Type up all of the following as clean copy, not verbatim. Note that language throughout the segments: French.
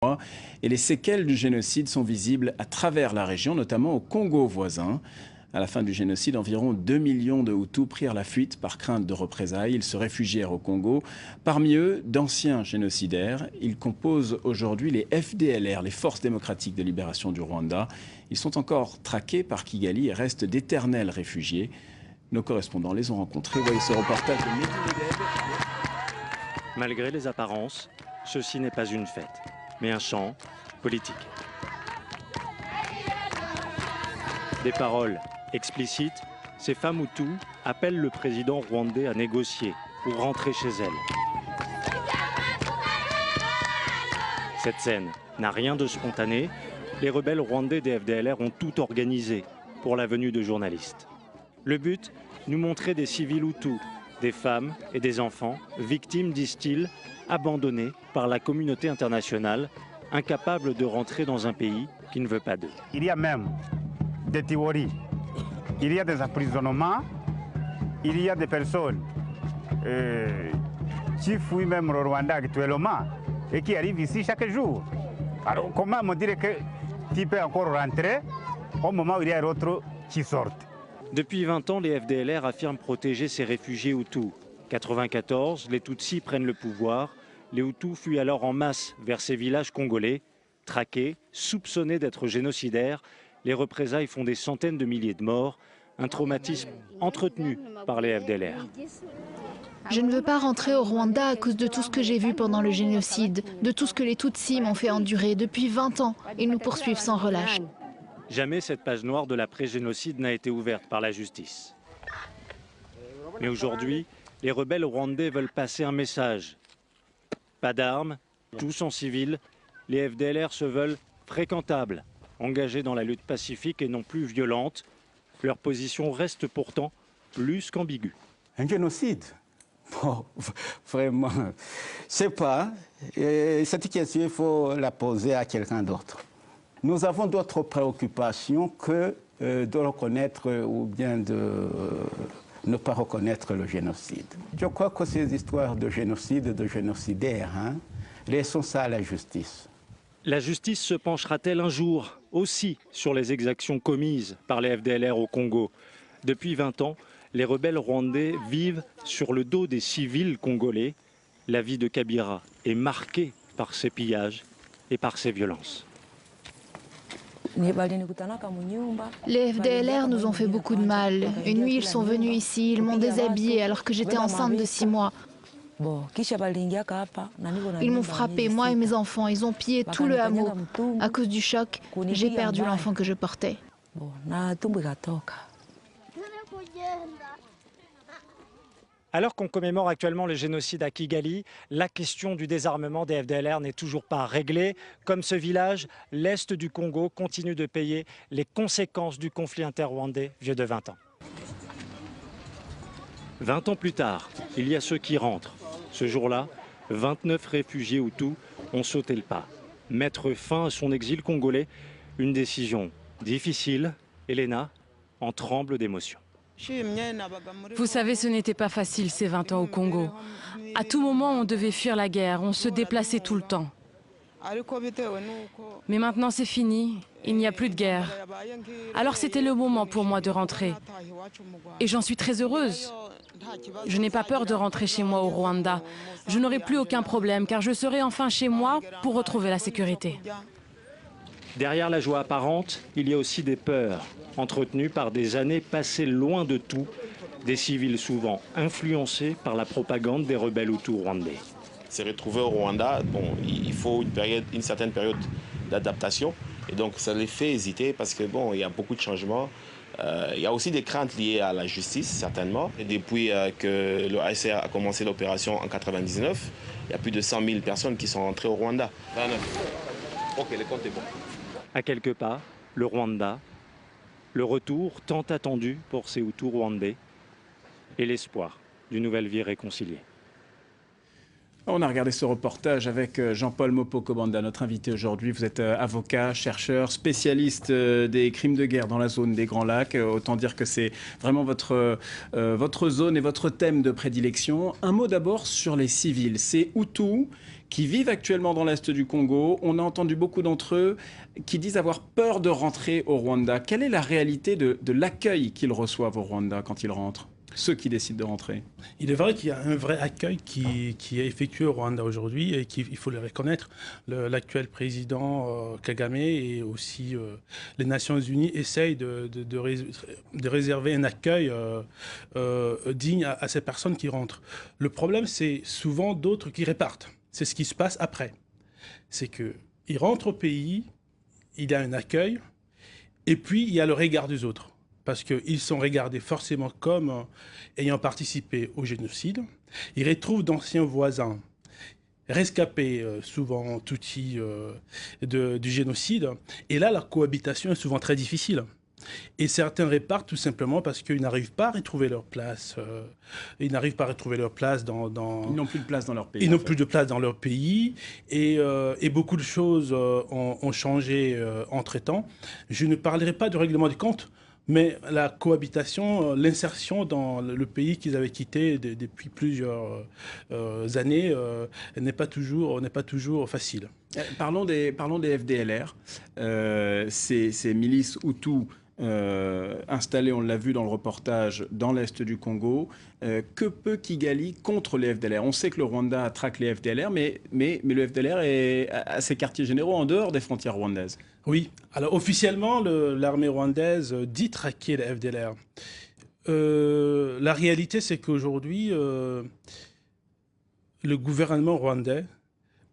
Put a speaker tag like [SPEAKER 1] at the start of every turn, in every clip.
[SPEAKER 1] Et les séquelles du génocide sont visibles à travers la région, notamment au Congo voisin. À la fin du génocide, environ 2 millions de Hutus prirent la fuite par crainte de représailles. Ils se réfugièrent au Congo. Parmi eux, d'anciens génocidaires. Ils composent aujourd'hui les FDLR, les Forces démocratiques de libération du Rwanda. Ils sont encore traqués par Kigali et restent d'éternels réfugiés. Nos correspondants les ont rencontrés. Voyez ce reportage de Mehdi Medeb.
[SPEAKER 2] Malgré les apparences, ceci n'est pas une fête, mais un chant politique. Des paroles explicites, ces femmes Hutus appellent le président rwandais à négocier pour rentrer chez elles. Cette scène n'a rien de spontané. Les rebelles rwandais des FDLR ont tout organisé pour la venue de journalistes. Le but, nous montrer des civils Hutus, des femmes et des enfants, victimes, disent-ils, abandonnés par la communauté internationale, incapables de rentrer dans un pays qui ne veut pas d'eux.
[SPEAKER 3] Il y a même des théories, il y a des emprisonnements, il y a des personnes qui fuient même le Rwanda actuellement et qui arrivent ici chaque jour. Alors comment me dire que tu peux encore rentrer au moment où il y a d'autres qui sortent?
[SPEAKER 2] Depuis 20 ans, les FDLR affirment protéger ces réfugiés Hutus. 1994, les Tutsis prennent le pouvoir. Les Hutus fuient alors en masse vers ces villages congolais. Traqués, soupçonnés d'être génocidaires, les représailles font des centaines de milliers de morts. Un traumatisme entretenu par les FDLR.
[SPEAKER 4] Je ne veux pas rentrer au Rwanda à cause de tout ce que j'ai vu pendant le génocide, de tout ce que les Tutsis m'ont fait endurer depuis 20 ans. Ils nous poursuivent sans relâche.
[SPEAKER 2] Jamais cette page noire de l'après-génocide n'a été ouverte par la justice. Mais aujourd'hui, les rebelles rwandais veulent passer un message. Pas d'armes, tous en civil, les FDLR se veulent fréquentables, engagés dans la lutte pacifique et non plus violente. Leur position reste pourtant plus qu'ambiguë.
[SPEAKER 5] Un génocide? Bon, vraiment, je ne sais pas. Et cette question, il faut la poser à quelqu'un d'autre. Nous avons d'autres préoccupations que de reconnaître ou bien de ne pas reconnaître le génocide. Je crois que ces histoires de génocide, de génocidaires, laissons ça à la justice.
[SPEAKER 2] La justice se penchera-t-elle un jour aussi sur les exactions commises par les FDLR au Congo? Depuis 20 ans, les rebelles rwandais vivent sur le dos des civils congolais. La vie de Kabila est marquée par ces pillages et par ces violences.
[SPEAKER 4] Les FDLR nous ont fait beaucoup de mal. Une nuit, ils sont venus ici, ils m'ont déshabillée alors que j'étais enceinte de 6 mois. Ils m'ont frappé, moi et mes enfants. Ils ont pillé tout le hameau. À cause du choc, j'ai perdu l'enfant que je portais.
[SPEAKER 6] Alors qu'on commémore actuellement le génocide à Kigali, la question du désarmement des FDLR n'est toujours pas réglée. Comme ce village, l'Est du Congo continue de payer les conséquences du conflit interrwandais vieux de 20 ans.
[SPEAKER 2] 20 ans plus tard, il y a ceux qui rentrent. Ce jour-là, 29 réfugiés Hutus ont sauté le pas. Mettre fin à son exil congolais, une décision difficile. Elena en tremble d'émotion.
[SPEAKER 7] Vous savez, ce n'était pas facile ces 20 ans au Congo. À tout moment, on devait fuir la guerre, on se déplaçait tout le temps. Mais maintenant, c'est fini, il n'y a plus de guerre. Alors c'était le moment pour moi de rentrer. Et j'en suis très heureuse. Je n'ai pas peur de rentrer chez moi au Rwanda. Je n'aurai plus aucun problème, car je serai enfin chez moi pour retrouver la sécurité.
[SPEAKER 2] Derrière la joie apparente, il y a aussi des peurs, entretenues par des années passées loin de tout, des civils souvent influencés par la propagande des rebelles Hutus rwandais.
[SPEAKER 8] Se retrouver au Rwanda, bon, il faut une certaine période d'adaptation, et donc ça les fait hésiter parce que bon, il y a beaucoup de changements. Il y a aussi des craintes liées à la justice, certainement. Et depuis que le ASR a commencé l'opération en 1999, il y a plus de 100 000 personnes qui sont rentrées au Rwanda. 29. Ok, le compte est bon.
[SPEAKER 2] À quelques pas, le Rwanda, le retour tant attendu pour ces Hutus rwandais et l'espoir d'une nouvelle vie réconciliée.
[SPEAKER 1] On a regardé ce reportage avec Jean-Paul Mopoko-Banda, notre invité aujourd'hui. Vous êtes avocat, chercheur, spécialiste des crimes de guerre dans la zone des Grands Lacs. Autant dire que c'est vraiment votre zone et votre thème de prédilection. Un mot d'abord sur les civils. Ces Hutus qui vivent actuellement dans l'Est du Congo. On a entendu beaucoup d'entre eux qui disent avoir peur de rentrer au Rwanda. Quelle est la réalité de l'accueil qu'ils reçoivent au Rwanda quand ils rentrent ? Ceux qui décident de rentrer.
[SPEAKER 9] Il est vrai qu'il y a un vrai accueil qui est effectué au Rwanda aujourd'hui et il faut le reconnaître. L'actuel président Kagame et aussi les Nations Unies essayent de réserver un accueil digne à ces personnes qui rentrent. Le problème, c'est souvent d'autres qui repartent. C'est ce qui se passe après. C'est qu'ils rentrent au pays, il y a un accueil et puis il y a le regard des autres. Parce qu'ils sont regardés forcément comme ayant participé au génocide. Ils retrouvent d'anciens voisins rescapés, souvent Tutsis, du génocide. Et là, la cohabitation est souvent très difficile. Et certains repartent tout simplement parce qu'ils n'arrivent pas à retrouver leur place. Ils n'arrivent pas à retrouver leur place dans...
[SPEAKER 1] Ils n'ont plus de place dans leur pays.
[SPEAKER 9] Ils n'ont plus de place dans leur pays. Et beaucoup de choses ont changé entre-temps. Je ne parlerai pas du règlement des comptes, mais la cohabitation, l'insertion dans le pays qu'ils avaient quitté depuis plusieurs années n'est pas toujours facile.
[SPEAKER 1] Parlons des FDLR, ces milices Hutus installées, on l'a vu dans le reportage, dans l'Est du Congo. Que peut Kigali contre les FDLR? On sait que le Rwanda traque les FDLR, mais le FDLR a ses quartiers généraux en dehors des frontières rwandaises.
[SPEAKER 9] Oui, alors officiellement, l'armée rwandaise dit traquer les FDLR. La réalité, c'est qu'aujourd'hui, le gouvernement rwandais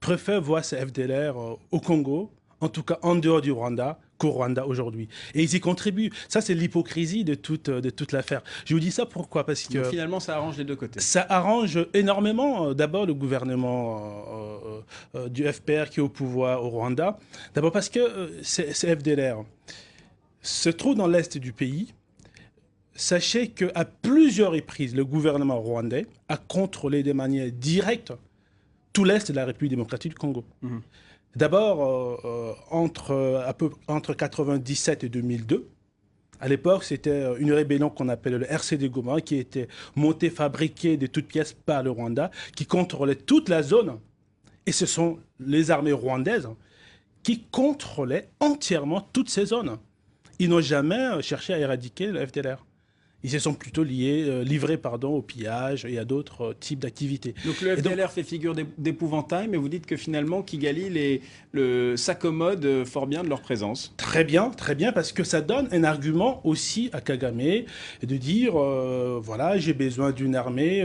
[SPEAKER 9] préfère voir ces FDLR au Congo, en tout cas en dehors du Rwanda, qu'au Rwanda aujourd'hui. Et ils y contribuent. Ça, c'est l'hypocrisie de toute l'affaire. Je vous dis ça pourquoi? Parce que...
[SPEAKER 1] Donc, finalement, ça arrange les deux côtés.
[SPEAKER 9] Ça arrange énormément, d'abord, le gouvernement du FPR qui est au pouvoir au Rwanda. D'abord parce que ces FDLR se trouvent dans l'Est du pays. Sachez qu'à plusieurs reprises, le gouvernement rwandais a contrôlé de manière directe tout l'Est de la République démocratique du Congo. Mmh. D'abord, entre 1997 et 2002, à l'époque, c'était une rébellion qu'on appelle le RCD Goma, qui était montée, fabriquée de toutes pièces par le Rwanda, qui contrôlait toute la zone. Et ce sont les armées rwandaises qui contrôlaient entièrement toutes ces zones. Ils n'ont jamais cherché à éradiquer le FDLR. Ils se sont plutôt livrés au pillage et à d'autres types d'activités.
[SPEAKER 1] Donc le FDLR fait figure d'épouvantail, mais vous dites que finalement Kigali s'accommode fort bien de leur présence.
[SPEAKER 9] Très bien, parce que ça donne un argument aussi à Kagame de dire voilà, j'ai besoin d'une armée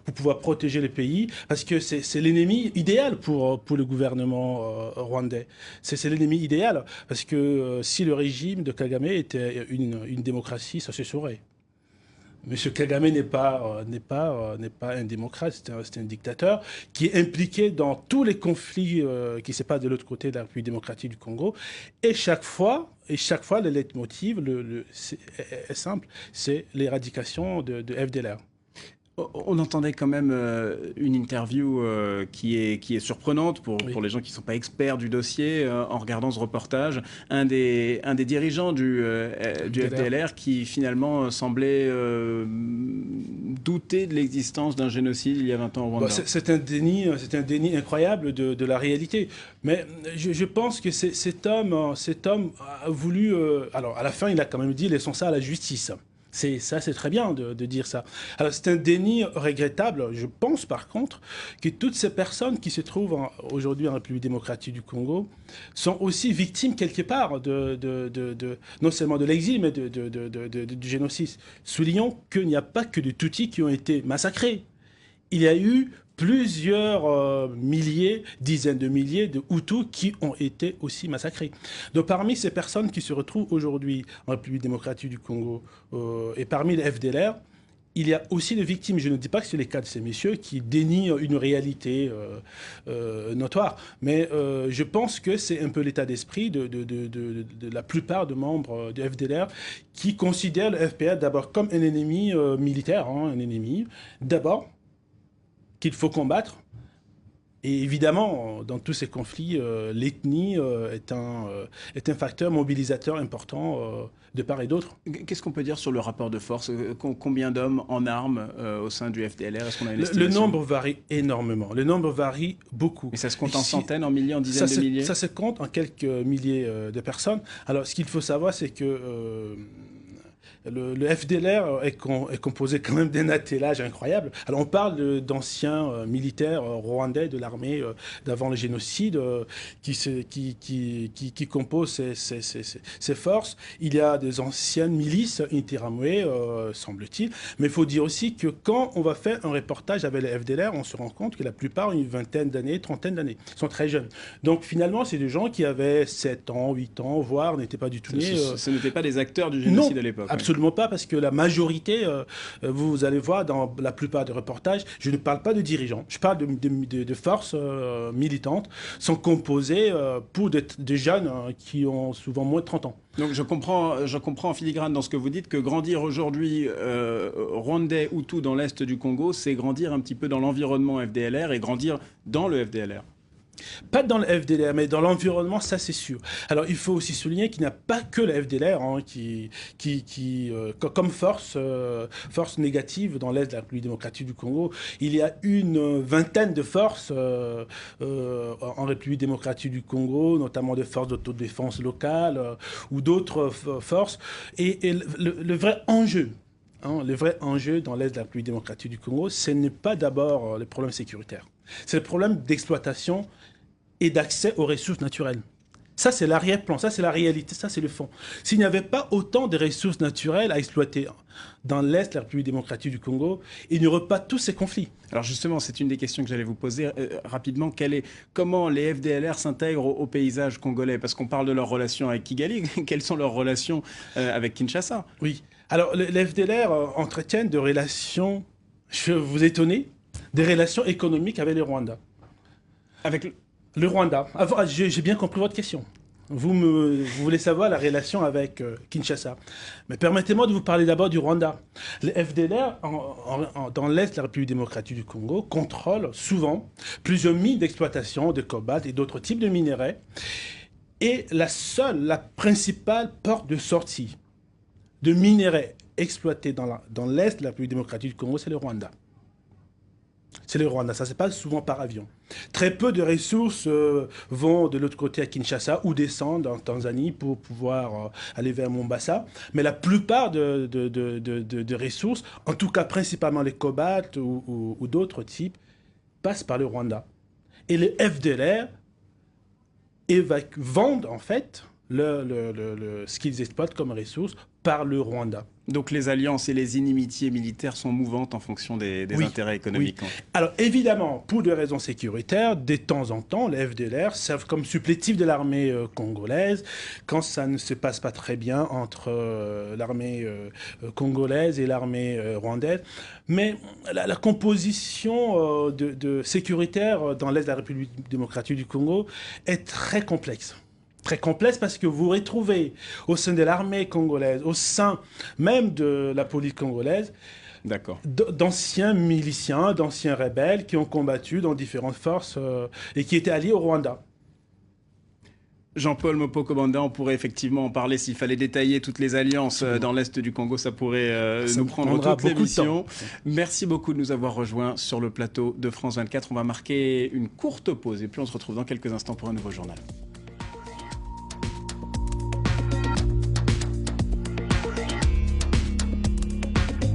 [SPEAKER 9] pour pouvoir protéger le pays, parce que c'est l'ennemi idéal pour le gouvernement rwandais. C'est l'ennemi idéal, parce que si le régime de Kagame était une démocratie, ça se saurait. M. Kagame n'est pas un démocrate, c'est un dictateur qui est impliqué dans tous les conflits qui se passent de l'autre côté de la République démocratique du Congo. Et chaque fois, le leitmotiv est simple, c'est l'éradication de FDLR.
[SPEAKER 1] On entendait quand même une interview qui est surprenante pour les gens qui ne sont pas experts du dossier en regardant ce reportage. Un des dirigeants du FDLR qui finalement semblait douter de l'existence d'un génocide il y a 20 ans au Rwanda.
[SPEAKER 9] C'est un déni incroyable de la réalité. Mais je pense que cet homme a voulu... alors à la fin, il a quand même dit « laissons ça à la justice ». C'est très bien de dire ça. Alors, c'est un déni regrettable. Je pense, par contre, que toutes ces personnes qui se trouvent aujourd'hui en République démocratique du Congo sont aussi victimes, quelque part, non seulement de l'exil, mais du génocide. Soulignons qu'il n'y a pas que des Tutsis qui ont été massacrés. Il y a eu plusieurs dizaines de milliers de Hutus qui ont été aussi massacrés. Donc parmi ces personnes qui se retrouvent aujourd'hui en République démocratique du Congo et parmi les FDLR, il y a aussi des victimes. Je ne dis pas que c'est le cas de ces messieurs qui dénient une réalité notoire, mais je pense que c'est un peu l'état d'esprit de la plupart des membres du FDLR qui considèrent le FPR d'abord comme un ennemi militaire, un ennemi d'abord qu'il faut combattre, Et évidemment, dans tous ces conflits, l'ethnie est un facteur mobilisateur important de part et d'autre.
[SPEAKER 1] Qu'est-ce qu'on peut dire sur le rapport de force? Combien d'hommes en armes au sein du FDLR? Est-ce qu'on a une estimation?
[SPEAKER 9] Le nombre varie énormément. Le nombre varie beaucoup.
[SPEAKER 1] Mais ça se compte en centaines, en milliers, en dizaines de milliers?
[SPEAKER 9] Ça se compte en quelques milliers de personnes. Alors, ce qu'il faut savoir, c'est que le FDLR est composé quand même d'un attelage incroyable. Alors on parle d'anciens militaires rwandais de l'armée d'avant le génocide qui composent ces forces. Il y a des anciennes milices Interahamwe, semble-t-il. Mais il faut dire aussi que quand on va faire un reportage avec le FDLR, on se rend compte que la plupart ont une vingtaine d'années, trentaine d'années. Ils sont très jeunes. Donc finalement, c'est des gens qui avaient 7 ans, 8 ans, voire n'étaient pas du tout nés.
[SPEAKER 1] Ce n'étaient pas des acteurs du génocide à l'époque.
[SPEAKER 9] Absolument pas, parce que la majorité, vous allez voir dans la plupart des reportages, je ne parle pas de dirigeants, je parle de forces militantes, sont composées pour des jeunes qui ont souvent moins de 30 ans.
[SPEAKER 1] Donc je comprends en filigrane dans ce que vous dites que grandir aujourd'hui rwandais Hutu dans l'est du Congo, c'est grandir un petit peu dans l'environnement FDLR et grandir dans le FDLR.
[SPEAKER 9] Pas dans le FDLR, mais dans l'environnement, ça c'est sûr. Alors il faut aussi souligner qu'il n'y a pas que le FDLR comme force négative dans l'Est de la République démocratique du Congo. Il y a une vingtaine de forces en République démocratique du Congo, notamment des forces d'autodéfense locale ou d'autres forces. Et le vrai enjeu, le vrai enjeu dans l'Est de la République démocratique du Congo, ce n'est pas d'abord le problème sécuritaire. C'est le problème d'exploitation et d'accès aux ressources naturelles. Ça, c'est l'arrière-plan, ça, c'est la réalité, ça, c'est le fond. S'il n'y avait pas autant de ressources naturelles à exploiter dans l'Est de la République démocratique du Congo, il n'y aurait pas tous ces conflits.
[SPEAKER 1] Alors justement, c'est une des questions que j'allais vous poser rapidement. Comment les FDLR s'intègrent au paysage congolais? Parce qu'on parle de leurs relations avec Kigali. Quelles sont leurs relations avec Kinshasa?
[SPEAKER 9] Oui. Alors, les FDLR entretiennent des relations, je vais vous étonner, des relations économiques avec le Rwanda.
[SPEAKER 1] Avec
[SPEAKER 9] le Rwanda. J'ai bien compris votre question. Vous voulez savoir la relation avec Kinshasa. Mais permettez-moi de vous parler d'abord du Rwanda. Les FDLR, dans l'Est de la République démocratique du Congo, contrôlent souvent plusieurs mines d'exploitation de cobalt et d'autres types de minerais. Et la principale porte de sortie de minerais exploités dans l'Est de la République démocratique du Congo, c'est le Rwanda. C'est le Rwanda, ça se passe souvent par avion. Très peu de ressources vont de l'autre côté à Kinshasa ou descendent en Tanzanie pour pouvoir aller vers Mombasa. Mais la plupart de ressources, en tout cas principalement les cobalt ou d'autres types, passent par le Rwanda. Et les FDLR vendent en fait ce qu'ils exploitent comme ressources par le Rwanda.
[SPEAKER 1] Donc les alliances et les inimitiés militaires sont mouvantes en fonction des intérêts économiques.
[SPEAKER 9] Oui. Alors évidemment, pour des raisons sécuritaires, de temps en temps, les FDLR servent comme supplétifs de l'armée congolaise quand ça ne se passe pas très bien entre l'armée congolaise et l'armée rwandaise. Mais la composition sécuritaire dans l'Est de la République démocratique du Congo est très complexe. Très complexe parce que vous retrouvez au sein de l'armée congolaise, au sein même de la police congolaise, d'anciens miliciens, d'anciens rebelles qui ont combattu dans différentes forces et qui étaient alliés au Rwanda.
[SPEAKER 1] Jean-Paul Mopoko-Banda, on pourrait effectivement en parler s'il fallait détailler toutes les alliances dans l'Est du Congo, ça pourrait nous prendre toute l'émission. Merci beaucoup de nous avoir rejoints sur le plateau de France 24. On va marquer une courte pause et puis on se retrouve dans quelques instants pour un nouveau journal.